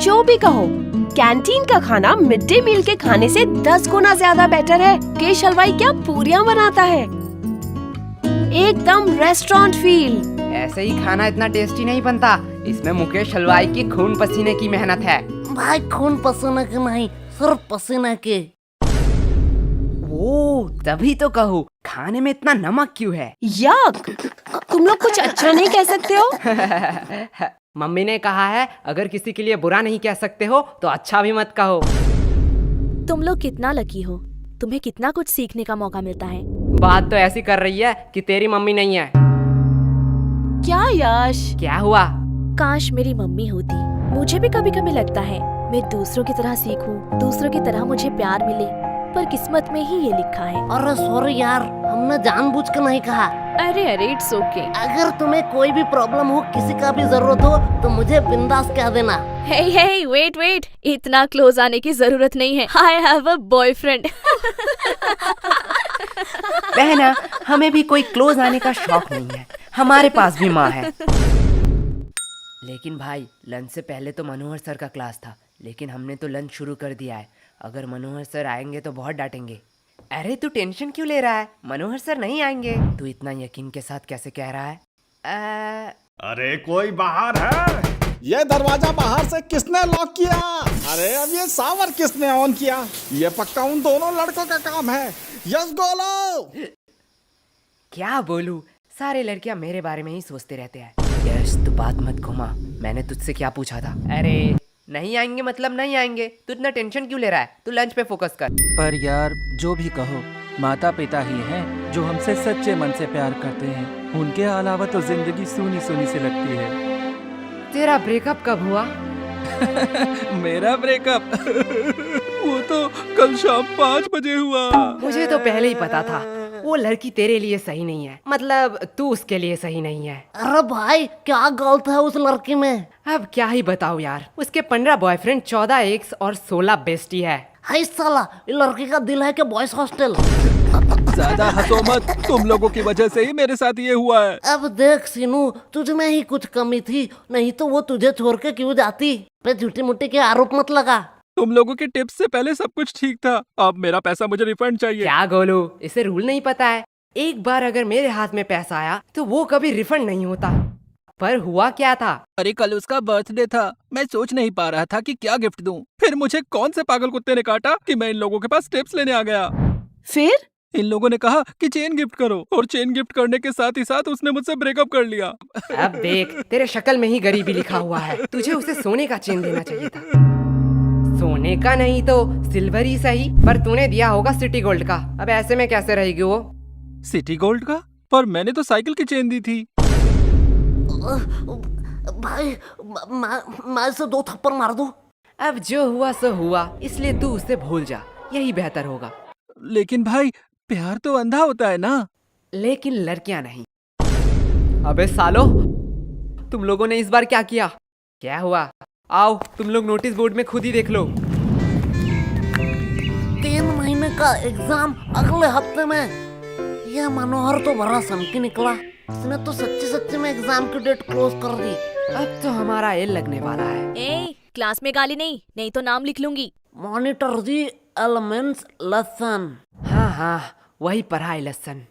जो भी कहो, कैंटीन का खाना मिड डे मील के खाने से 10 गुना ज्यादा बेटर है। मुकेश हलवाई क्या पूरियां बनाता है, एकदम रेस्टोरेंट फील। ऐसे ही खाना इतना टेस्टी नहीं बनता, इसमें मुकेश हलवाई की खून पसीने की मेहनत है। भाई खून पसीने के नहीं, सिर्फ पसीने के। ओ, तभी तो कहूँ खाने में इतना नमक क्यों है। यक, तुम लोग कुछ अच्छा नहीं कह सकते हो? मम्मी ने कहा है अगर किसी के लिए बुरा नहीं कह सकते हो तो अच्छा भी मत कहो। तुम लोग कितना लकी हो, तुम्हें कितना कुछ सीखने का मौका मिलता है। बात तो ऐसी कर रही है कि तेरी मम्मी नहीं है। क्या यश? क्या हुआ? काश मेरी मम्मी होती। मुझे भी कभी कभी लगता है मैं दूसरों की तरह सीखूं, दूसरों की तरह मुझे प्यार मिले, पर किस्मत में ही ये लिखा है। अरे सॉरी यार, हमने जानबूझ कर नहीं कहा। अरे इट्स ओके। अगर तुम्हें कोई भी प्रॉब्लम हो, किसी का भी जरूरत हो तो मुझे बिंदास कह देना। हे वेट, इतना क्लोज आने की जरूरत नहीं है। I have a boyfriend. बहना, हमें भी कोई क्लोज आने का शौक नहीं है, हमारे पास भी माँ है। लेकिन भाई, लंच से पहले तो मनोहर सर का क्लास था, लेकिन हमने तो लंच शुरू कर दिया है। अगर मनोहर सर आएंगे तो बहुत डांटेंगे। अरे तू टेंशन क्यों ले रहा है, मनोहर सर नहीं आएंगे। तू इतना यकीन के साथ कैसे कह रहा है? अरे कोई बाहर है? ये दरवाजा बाहर से किसने लॉक किया? अरे अब ये सावर किसने ऑन किया? ये पक्का उन दोनों लड़कों का काम है। यस गोलो। क्या बोलूं, सारे लड़कियां मेरे बारे में ही सोचते रहते हैं। यश तू बात मत घुमा, मैंने तुझसे क्या पूछा था? अरे नहीं आएंगे मतलब नहीं आएंगे, तू इतना टेंशन क्यों ले रहा है? तू लंच पे फोकस कर। पर यार जो भी कहो, माता पिता ही हैं जो हमसे सच्चे मन से प्यार करते हैं। उनके अलावा तो जिंदगी सूनी सूनी सी लगती है। तेरा ब्रेकअप कब हुआ? मेरा ब्रेकअप वो तो कल शाम 5 बजे हुआ। मुझे तो पहले ही पता था वो लड़की तेरे लिए सही नहीं है, मतलब तू उसके लिए सही नहीं है। अरे भाई क्या गलत है उस लड़की में? अब क्या ही बताओ यार, उसके 15 बॉयफ्रेंड, 14 एक्स और 16 बेस्टी है। हाय साला, ये लड़की का दिल है कि बॉयज हॉस्टल। ज्यादा हंसो मत, तुम लोगों की वजह से ही मेरे साथ ये हुआ है। अब देख सीनू, तुझ में ही कुछ कमी थी, नहीं तो वो तुझे छोड़ के क्यों जाती? पे झूठी मुट्ठी के आरोप मत लगा। तुम लोगों के टिप्स से पहले सब कुछ ठीक था, अब मेरा पैसा मुझे रिफंड चाहिए। क्या गोलू, इसे रूल नहीं पता है? एक बार अगर मेरे हाथ में पैसा आया तो वो कभी रिफंड नहीं होता। पर हुआ क्या था? अरे कल उसका बर्थडे था, मैं सोच नहीं पा रहा था कि क्या गिफ्ट दूं। फिर मुझे कौन से पागल कुत्ते ने काटा कि मैं इन लोगों के पास टिप्स लेने आ गया। फिर इन लोगों ने कहा कि चेन गिफ्ट करो, और चेन गिफ्ट करने के साथ ही साथ उसने मुझसे ब्रेकअप कर लिया। अब देख, तेरे शक्ल में ही गरीबी लिखा हुआ है। तुझे उसे सोने का चेन देना चाहिए था। सोने का नहीं तो सिल्वर ही सही, पर तूने दिया होगा सिटी गोल्ड का। अब ऐसे में कैसे रहेगी वो? सिटी गोल्ड का? पर मैंने तो साइकिल की चेन दी थी। भाई मैं इसे 2 थप्पड़ मार दूं? अब जो हुआ सो हुआ, इसलिए तू उसे भूल जा, यही बेहतर होगा। लेकिन भाई प्यार तो अंधा होता है ना। लेकिन लड़कियां नहीं। अबे सालो, तुम लोगों ने इस बार क्या किया? क्या हुआ? आओ तुम लोग नोटिस बोर्ड में खुद ही देख लो। 3 महीने का एग्जाम अगले हफ्ते में। यह मनोहर तो बड़ा सनकी निकला, इसने तो सच्ची में एग्जाम की डेट क्लोज कर दी। अब तो हमारा एल लगने वाला है। ए, क्लास में गाली नहीं तो नाम लिख लूंगी। Monitor the elements lesson. हाँ, वही पढ़ाई लेसन।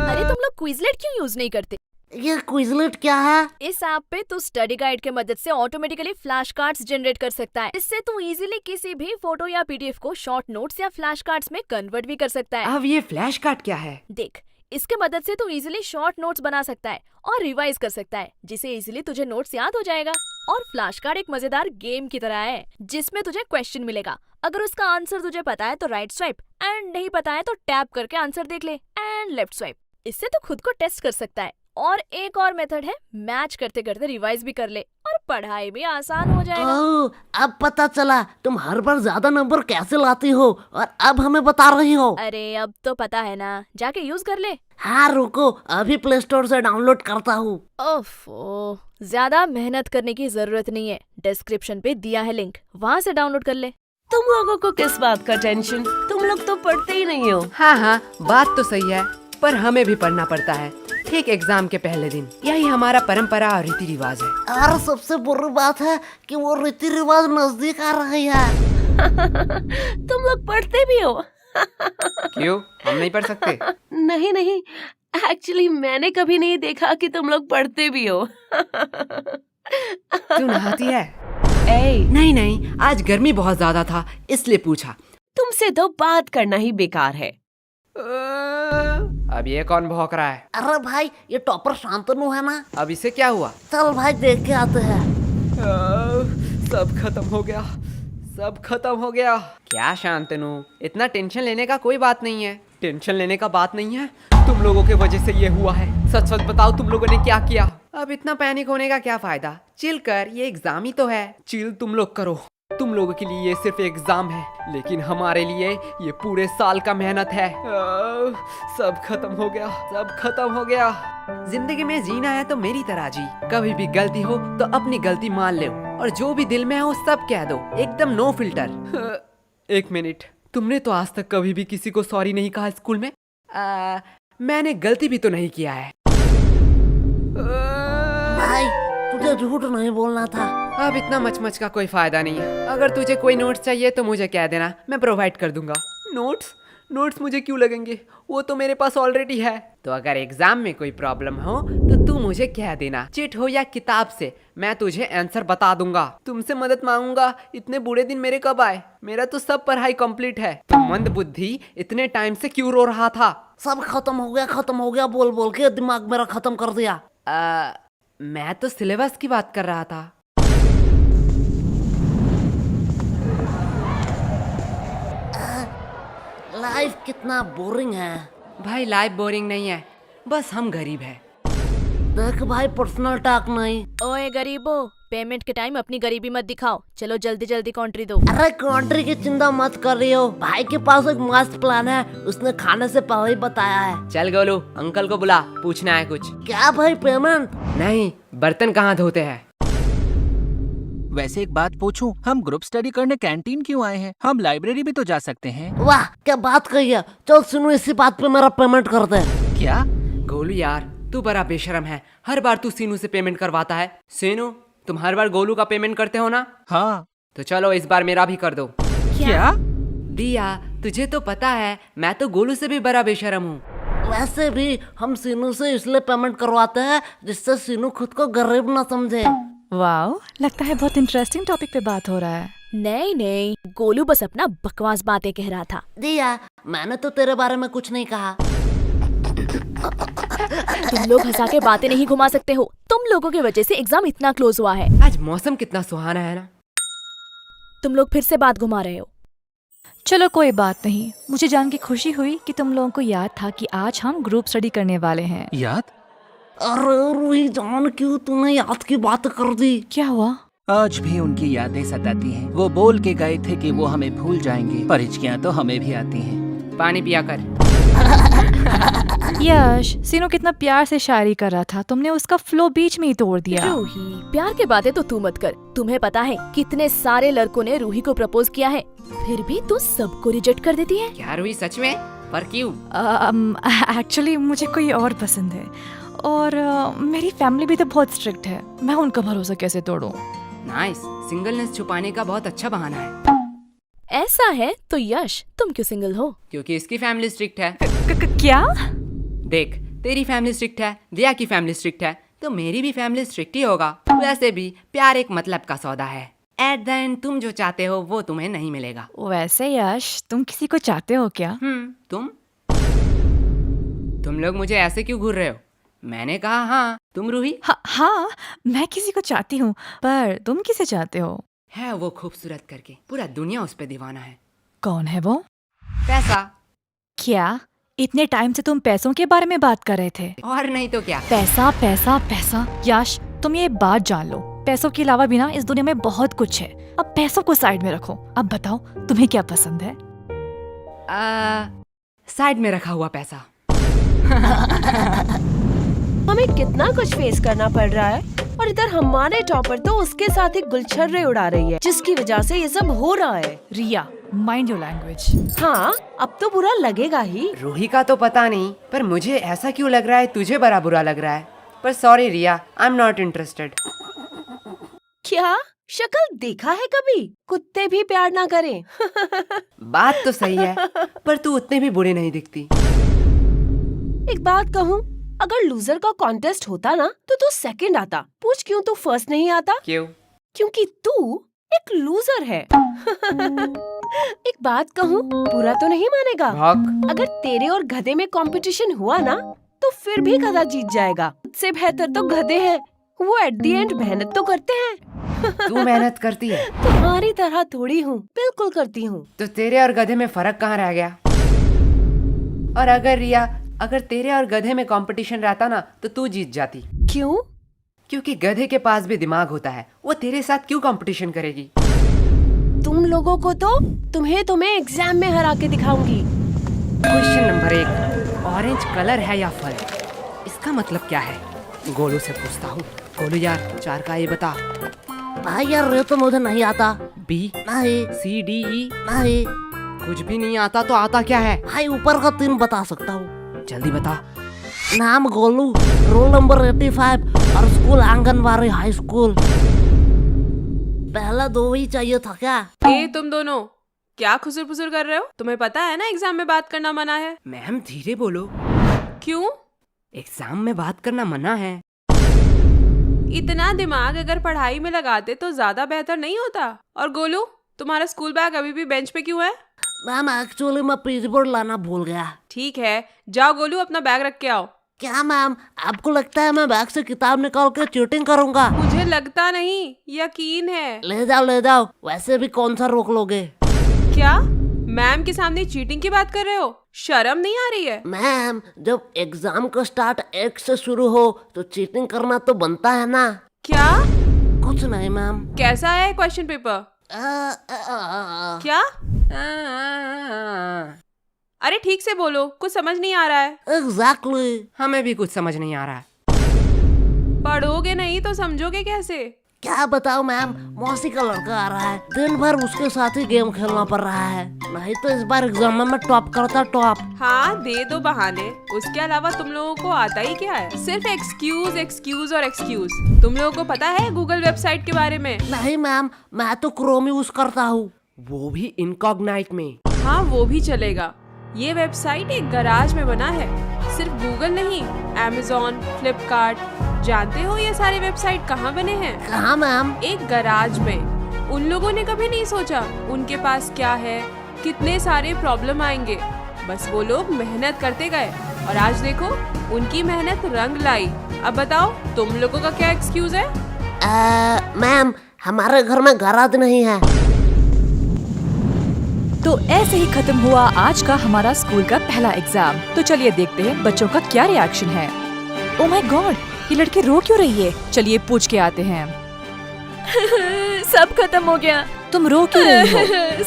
अरे तुम लोग क्विजलेट क्यों यूज नहीं करते? ये क्विजलेट क्या है? इस ऐप पे तू स्टडी गाइड के मदद से ऑटोमेटिकली फ्लैश कार्ड्स जनरेट कर सकता है। इससे तू इजीली किसी भी फोटो या पीडीएफ को शॉर्ट नोट्स या फ्लैश कार्ड्स में कन्वर्ट भी कर सकता है। अब ये फ्लैश कार्ड क्या है? देख, इसके मदद से तू इजीली शॉर्ट नोट्स बना सकता है और रिवाइज कर सकता है, जिससे इजीली तुझे नोट्स याद हो जाएगा। और फ्लैश कार्ड एक मजेदार गेम की तरह है, जिसमें तुझे क्वेश्चन मिलेगा। अगर उसका आंसर तुझे पता है तो राइट स्वाइप, एंड नहीं पता है तो टैप करके आंसर देख ले, एंड लेफ्ट स्वाइप। इससे तू खुद को टेस्ट कर सकता है। और एक और मेथड है, मैच करते करते रिवाइज भी कर ले और पढ़ाई भी आसान हो जाएगा। ओह, अब पता चला तुम हर बार ज्यादा नंबर कैसे लाती हो और अब हमें बता रही हो। अरे अब तो पता है ना, जाके यूज कर ले। हाँ रुको, अभी प्ले स्टोर से डाउनलोड करता हूँ। ओफो, ज्यादा मेहनत करने की जरूरत नहीं है, डिस्क्रिप्शन पे दिया है लिंक, वहाँ से डाउनलोड कर ले। तुम लोगों को किस बात का टेंशन? तुम लोग तो पढ़ते ही नहीं हो। हाँ, बात तो सही है, पर हमें भी पढ़ना पड़ता है। ठीक एग्जाम के पहले दिन। यही हमारा परंपरा और रीति रिवाज है। और सबसे बुरी बात है कि वो रीति रिवाज नजदीक आ रही है। तुम लोग पढ़ते भी हो? क्यों, हम नहीं पढ़ सकते? नहीं नहीं, एक्चुअली मैंने कभी नहीं देखा कि तुम लोग पढ़ते भी हो। तू नहाती है? ए, नहीं नहीं, आज गर्मी बहुत ज्यादा था इसलिए पूछा। तुमसे तो बात करना ही बेकार है। अब ये कौन भौंक रहा है? अरे भाई, ये टॉपर शांतनु है ना? अब इसे क्या हुआ? चल भाई देख के आते हैं। सब खत्म हो गया, सब खत्म हो गया। क्या शांतनु, इतना टेंशन लेने का कोई बात नहीं है। टेंशन लेने का बात नहीं है, तुम लोगों के वजह से ये हुआ है। सच सच बताओ, तुम लोगों ने क्या किया? अब इतना पैनिक होने का क्या फायदा? चिल कर, ये एग्जाम ही तो है। चिल तुम लोग करो। तुम लोगों के लिए ये सिर्फ एग्जाम है, लेकिन हमारे लिए ये पूरे साल का मेहनत है। सब खत्म हो गया, सब खत्म हो गया। जिंदगी में जीना है तो मेरी तरह जी। कभी भी गलती हो तो अपनी गलती मान लो, और जो भी दिल में हो सब कह दो, एकदम नो फिल्टर। एक मिनट, तुमने तो आज तक कभी भी किसी को सॉरी नहीं कहा स्कूल में? मैंने गलती भी तो नहीं किया है। भाई तुझे झूठ नहीं बोलना था। अब इतना मचमच का कोई फायदा नहीं है। अगर तुझे कोई नोट्स चाहिए तो मुझे कह देना, मैं प्रोवाइड कर दूंगा। नोट्स? नोट्स मुझे क्यों लगेंगे? वो तो मेरे पास ऑलरेडी है। तो अगर एग्जाम में कोई प्रॉब्लम हो तो तू मुझे कह देना, चिट हो या किताब से, मैं तुझे आंसर बता दूंगा। तुमसे मदद मांगूंगा। इतने बुरे दिन मेरे कब आए? मेरा तो सब पढ़ाई कंप्लीट है। तो मंद बुद्धि इतने टाइम से क्यों रो रहा था? सब खत्म हो गया बोल बोल के दिमाग मेरा खत्म कर दिया। मैं तो सिलेबस की बात कर रहा था। लाइफ कितना बोरिंग है। भाई लाइफ बोरिंग नहीं है, बस हम गरीब हैं। देख भाई, पर्सनल टॉक नहीं। ओए गरीबो, पेमेंट के टाइम अपनी गरीबी मत दिखाओ। चलो जल्दी जल्दी कॉन्ट्री दो। अरे कंट्री की चिंता मत कर रही हो, भाई के पास एक मस्त प्लान है, उसने खाने से पहले ही बताया है। चल गोलू, अंकल को बुला, पूछना है कुछ। क्या भाई, पेमेंट? नहीं, बर्तन कहाँ धोते हैं? वैसे एक बात पूछूं, हम ग्रुप स्टडी करने कैंटीन क्यों आए हैं? हम लाइब्रेरी भी तो जा सकते हैं। वाह क्या बात कही है। चल सुनो, इसी बात पे मेरा पेमेंट कर दे। क्या? गोलू यार, तू बड़ा बेशरम है। हर बार तू सीनू से पेमेंट करवाता है। सीनू, तुम हर बार गोलू का पेमेंट करते हो ना? हाँ। तो चलो इस बार मेरा भी कर दो। क्या? दिया, तुझे तो पता है मैं तो गोलू से भी बड़ा बेशरम हूँ। वैसे भी हम सीनू से इसलिए पेमेंट करवाते हैं जिससे सीनू खुद को गरीब ना समझे। वाओ, लगता है बहुत इंटरेस्टिंग टॉपिक पे बात हो रहा है। नहीं नहीं, गोलू बस अपना बकवास बातें कह रहा था। दिया, मैंने तो तेरे बारे में कुछ नहीं कहा। तुम लोग हंसा के बातें नहीं घुमा सकते हो। तुम लोगों की वजह से एग्जाम इतना क्लोज हुआ है। आज मौसम कितना सुहाना है ना। तुम लोग फिर से बात घुमा रहे हो। चलो कोई बात नहीं, मुझे जान के खुशी हुई कि तुम लोगों को याद था कि आज हम ग्रुप स्टडी करने वाले हैं। याद? अरे रूही जान, क्यों तूने याद की बात कर दी? क्या हुआ? आज भी उनकी यादें सताती हैं। वो बोल के गए थे कि वो हमें भूल जाएंगे, पर हिचकियां तो हमें भी आती हैं। पानी पिया कर। यश, सीनू कितना प्यार से शायरी कर रहा था, तुमने उसका फ्लो बीच में ही तोड़ दिया। रूही, प्यार के बातें तो तू मत कर। तुम्हें पता है कितने सारे लड़कों ने रूही को प्रपोज किया है, फिर भी तू सबको रिजेक्ट कर देती है। क्या रूही, सच में? पर क्यों? एक्चुअली मुझे कोई और पसंद है, और मेरी फैमिली भी तो बहुत स्ट्रिक्ट है। मैं उनका भरोसा कैसे तोड़ूं? नाइस, सिंगलनेस छुपाने का बहुत अच्छा बहाना है। ऐसा है तो यश, तुम क्यों सिंगल हो? क्योंकि इसकी फैमिली स्ट्रिक्ट है। क्या? देख, तेरी फैमिली स्ट्रिक्ट है, दिया की फैमिली स्ट्रिक्ट है, तो मेरी भी फैमिली स्ट्रिक्ट ही होगा। वैसे भी प्यार एक मतलब का सौदा है। एट द एंड तुम जो चाहते हो वो तुम्हें नहीं मिलेगा। वैसे यश, तुम किसी को चाहते हो क्या? तुम लोग मुझे ऐसे क्यों घूर रहे हो? मैंने कहा हाँ। तुम रूही? हाँ, मैं किसी को चाहती हूँ, पर तुम किसे चाहते हो? है वो खूबसूरत करके, पूरा दुनिया उस पे दीवाना है। कौन है वो? पैसा। क्या इतने टाइम से तुम पैसों के बारे में बात कर रहे थे? और नहीं तो क्या। पैसा पैसा पैसा। यश, तुम ये बात जान लो, पैसों के अलावा भी ना इस दुनिया में बहुत कुछ है। अब पैसों को साइड में रखो। अब बताओ तुम्हें क्या पसंद है? साइड में रखा हुआ पैसा। हमें कितना कुछ फेस करना पड़ रहा है, और इधर हमारे टॉपर तो उसके साथ एक गुलछर्रे उड़ा रही है, जिसकी वजह से ये सब हो रहा है। रिया, माइंड योर लैंग्वेज। हाँ, अब तो बुरा लगेगा ही। रूही का तो पता नहीं, पर मुझे ऐसा क्यों लग रहा है तुझे बड़ा बुरा लग रहा है। पर sorry Riya, I am not interested. क्या शक्ल देखा है कभी? कुत्ते भी प्यार ना करें। बात तो सही है, पर तू उतने भी बुरे नहीं दिखती। एक बात कहूँ, अगर लूजर का कॉन्टेस्ट होता ना तो तू सेकंड आता। पूछ क्यों तू फर्स्ट नहीं आता? क्यों? क्योंकि तू एक लूजर है। एक बात कहूँ, बुरा तो नहीं मानेगा? भौक। अगर तेरे और गधे में कंपटीशन हुआ ना तो फिर भी गधा जीत जाएगा। उससे बेहतर तो गधे हैं, वो एट द एंड मेहनत तो करते हैं। तू मेहनत करती है? तुम्हारी तरह थोड़ी हूँ, बिल्कुल करती हूँ। तो तेरे और गधे में फर्क कहाँ रह गया? और अगर रिया, अगर तेरे और गधे में कंपटीशन रहता ना तो तू जीत जाती। क्यों? क्योंकि गधे के पास भी दिमाग होता है, वो तेरे साथ क्यों कंपटीशन करेगी? तुम लोगों को तो तुम्हें एग्जाम में हरा के दिखाऊंगी। क्वेश्चन नंबर 1, ऑरेंज कलर है या फल? इसका मतलब क्या है? गोलू से पूछता हूँ। गोलू यार, 4 का ये बता। भाई यार ये तो मुझे नहीं आता। बी, नहीं सी, डी, ई? नहीं कुछ भी नहीं आता तो आता क्या है? भाई, ऊपर का 3 बता सकता हूँ। जल्दी बता। नाम गोलू, रोल नंबर 85 और स्कूल आंगनबाड़ी हाई स्कूल। पहला 2 ही चाहिए था क्या? ए तुम दोनों क्या खुसुर फुसुर कर रहे हो? तुम्हें पता है ना एग्जाम में बात करना मना है। मैम धीरे बोलो। क्यों? एग्जाम में बात करना मना है। इतना दिमाग अगर पढ़ाई में लगाते तो ज्यादा बेहतर नहीं होता। और गोलू, तुम्हारा स्कूल बैग अभी भी बेंच पे क्यों है? मैम एक्चुअली मैं पेज बोर्ड लाना भूल गया। ठीक है, जाओ गोलू अपना बैग रख के आओ। क्या मैम, आपको लगता है मैं बैग से किताब निकाल के चीटिंग करूंगा? मुझे लगता नहीं, यकीन है। ले जाओ, वैसे भी कौन सा रोक लोगे? क्या मैम के सामने चीटिंग की बात कर रहे हो? शर्म नहीं आ रही है? मैम, जब एग्जाम का स्टार्ट 1 से शुरू हो तो चीटिंग करना तो बनता है ना। क्या? कुछ नहीं मैम। कैसा है क्वेश्चन पेपर? क्या? अरे ठीक से बोलो, कुछ समझ नहीं आ रहा है। एग्जैक्टली। हमें भी कुछ समझ नहीं आ रहा है। पढ़ोगे नहीं तो समझोगे कैसे? क्या बताओ मैम, मौसी का लड़का आ रहा है, दिन भर उसके साथ ही गेम खेलना पड़ रहा है। नहीं तो इस बार एग्जाम में मैं टॉप करता टॉप। हाँ दे दो बहाने, उसके अलावा तुम लोगों को आता ही क्या है? सिर्फ एक्सक्यूज एक्सक्यूज और एक्सक्यूज। तुम लोगों को पता है गूगल वेबसाइट के बारे में? नहीं मैम, मैं तो क्रोम यूज करता हूँ। वो भी इनकॉग्नाइट में। हाँ वो भी चलेगा। ये वेबसाइट एक गराज में बना है। सिर्फ गूगल नहीं, Amazon, फ्लिपकार्ट, जानते हो ये सारे वेबसाइट कहाँ बने हैं? कहाँ मैम? एक गराज में। उन लोगों ने कभी नहीं सोचा उनके पास क्या है, कितने सारे प्रॉब्लम आएंगे। बस वो लोग मेहनत करते गए और आज देखो उनकी मेहनत रंग लाई। अब बताओ तुम लोगों का क्या एक्सक्यूज है? मैम, हमारे घर में गराज नहीं है। तो ऐसे ही खत्म हुआ आज का हमारा स्कूल का पहला एग्जाम। तो चलिए देखते हैं बच्चों का क्या रिएक्शन है। ओह माय गॉड, ये लड़की रो क्यों रही है? चलिए पूछ के आते हैं। सब खत्म हो गया। तुम रो क्यों रही हो?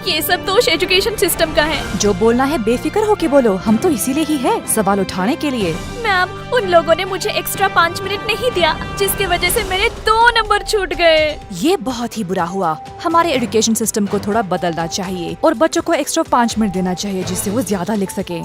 ये सब दोष एजुकेशन सिस्टम का है। जो बोलना है बेफिक्र होके बोलो, हम तो इसीलिए ही है, सवाल उठाने के लिए। मैम, उन लोगों ने मुझे एक्स्ट्रा 5 मिनट नहीं दिया, जिसकी वजह से मेरे 2 नंबर छूट गए। ये बहुत ही बुरा हुआ। हमारे एजुकेशन सिस्टम को थोड़ा बदलना चाहिए और बच्चों को एक्स्ट्रा 5 मिनट देना चाहिए, जिससे वो ज्यादा लिख सके।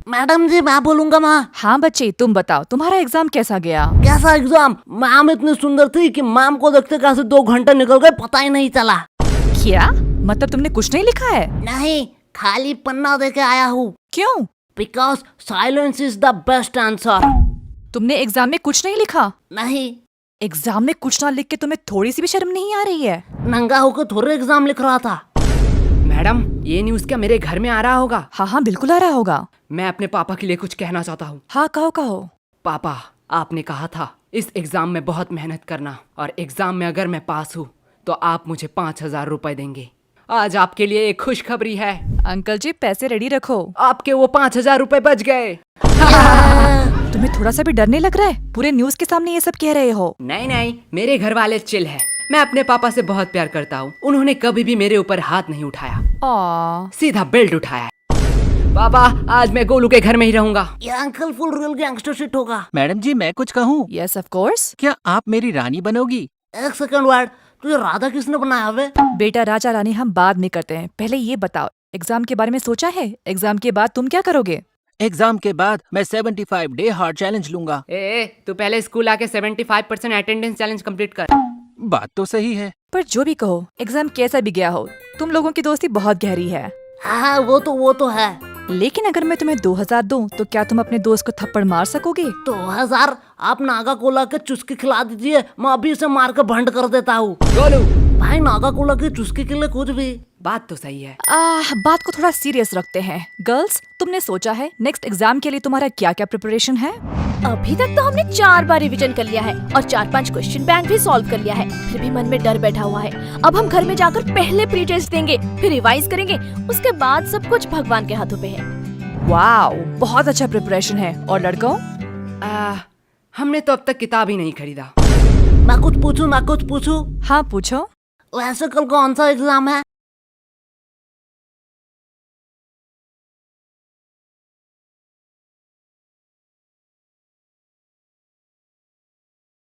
मैडम जी, मैं बोलूंगा माँ। हाँ बच्चे, तुम बताओ तुम्हारा एग्जाम कैसा गया? कैसा एग्जाम? मैम इतनी सुंदर थी कि मैम को देखते कैसे 2 घंटे निकल गए पता ही नहीं चला। क्या मतलब तुमने कुछ नहीं लिखा है? नहीं, खाली पन्ना दे के आया हूँ। क्यों? Because silence is the best answer. तुमने एग्जाम में कुछ नहीं लिखा? नहीं। एग्जाम में कुछ ना लिख के तुम्हें थोड़ी सी भी शर्म नहीं आ रही है? नंगा होकर थोड़े एग्जाम लिख रहा था। मैडम, ये न्यूज़ क्या मेरे घर में आ रहा होगा? हाँ हाँ बिल्कुल आ रहा होगा। मैं अपने पापा के लिए कुछ कहना चाहता हूँ। हाँ कहो कहो। पापा, आपने कहा था इस एग्जाम में बहुत मेहनत करना और एग्जाम में अगर मैं पास हूँ तो आप मुझे 5,000 रुपए देंगे। आज आपके लिए एक खुशखबरी है। अंकल जी पैसे रेडी रखो। आपके वो 5,000 रुपए बच गए। तुम्हें थोड़ा सा भी डर नहीं लग रहा है? पूरे न्यूज के सामने ये सब कह रहे हो। नहीं नहीं, मेरे घर वाले चिल है। मैं अपने पापा से बहुत प्यार करता हूँ। उन्होंने कभी भी मेरे ऊपर हाथ नहीं उठाया, सीधा बेल्ट उठाया। पापा, आज मैं गोलू के घर में ही रहूंगा। ये uncle full real gangster shit होगा। मैडम जी, मैं कुछ कहूँ? Yes of course. क्या आप मेरी रानी बनोगी? एक सेकंड वर्ड, तुझे राधा किसने बनाया वे? बेटा राजा रानी हम बाद में करते हैं, पहले ये बताओ एग्जाम के बारे में सोचा है? एग्जाम के बाद तुम क्या करोगे? एग्जाम के बाद मैं 75 डे हार्ड चैलेंज लूंगा। तू पहले स्कूल आके 75% अटेंडेंस चैलेंज कंप्लीट कर। बात तो सही है। पर जो भी कहो, एग्जाम कैसा भी गया हो, तुम लोगों की दोस्ती बहुत गहरी है। हाँ वो तो है। लेकिन अगर मैं तुम्हें 2000 दूं, तो क्या तुम अपने दोस्त को थप्पड़ मार सकोगे? 2000 आप नागा कोला के चुस्की खिला दीजिए, मैं अभी इसे मार के भंड कर देता हूँ। गोलू, भाई नागा कोला की चुस्की के लिए कुछ भी। बात तो सही है। बात को थोड़ा सीरियस रखते हैं। गर्ल्स, तुमने सोचा है नेक्स्ट एग्जाम के लिए तुम्हारा क्या क्या प्रिपरेशन है? अभी तक तो हमने 4 बार रिवीजन कर लिया है और 4-5 क्वेश्चन बैंक भी सॉल्व कर लिया है। फिर भी मन में डर बैठा हुआ है। अब हम घर में जाकर पहले प्री टेस्ट देंगे, फिर रिवाइज करेंगे, उसके बाद सब कुछ भगवान के हाथों पे है। वाओ, बहुत अच्छा प्रिपरेशन है। और लड़कों? हमने तो अब तक किताब ही नहीं खरीदा। मैं कुछ पूछूं? हाँ पूछो। वैसे कल कौन सा एग्जाम है?